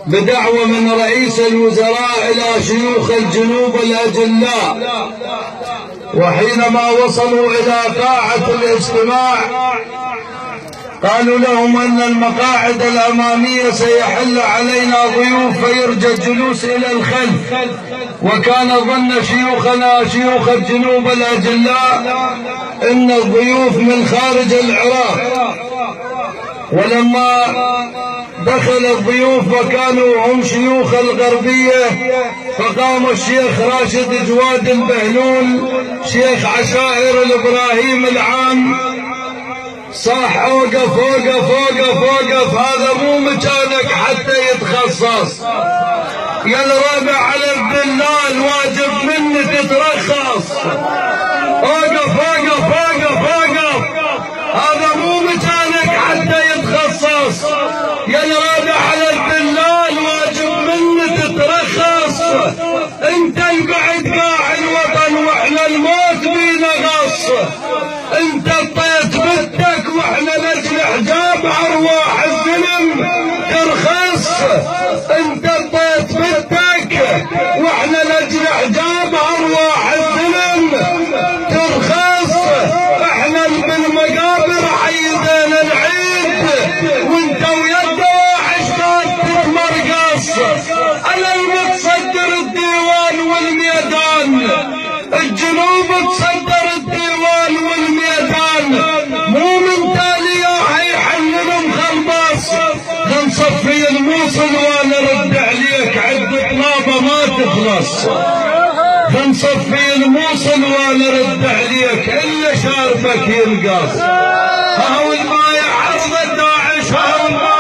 بدعوة من رئيس الوزراء إلى شيوخ الجنوب الأجلاء، وحينما وصلوا إلى قاعة الاجتماع قالوا لهم أن المقاعد الأمامية سيحل علينا ضيوف فيرجى الجلوس إلى الخلف، وكان ظن شيوخنا شيوخ الجنوب الأجلاء إن الضيوف من خارج العراق. ولما دخل الضيوف وكانوا هم شيوخ الغربية فقام الشيخ راشد جواد البهلول شيخ عشائر الإبراهيم العام صاح اوقف اوقف اوقف اوقف، هذا مو مكانك حتى يتخصص، يا الرابع على الدلال واجب منك تترخص، اوقف اوقف اوقف اوقف، هذا مو مكانك حتى يتخصص، يا الرابع على الدلال واجب منك تترخص، انت البعد قاع الوطن واحنا الموت بينا غص، انت الطيت بدك واحنا لاجل حجاب ارواح الظلم ترخص، انت الطيت بدك واحنا لاجل حجاب ارواح الظلم ترخص، احنا بالمقابر حيدنا العيد وانت ويا الدواحش تتمرقص، انا المتصدر الديوان والميدان، الجنوب تصدر الديوان والميدان، مو من تالي حيحللهم خلباص، نصفي الموصل وانا رد عليك عد طلابه ما تخلص، نصفي الموصل وانا رد عليك الا شاربك ينقص، هاو البايع عرض داعش، هاو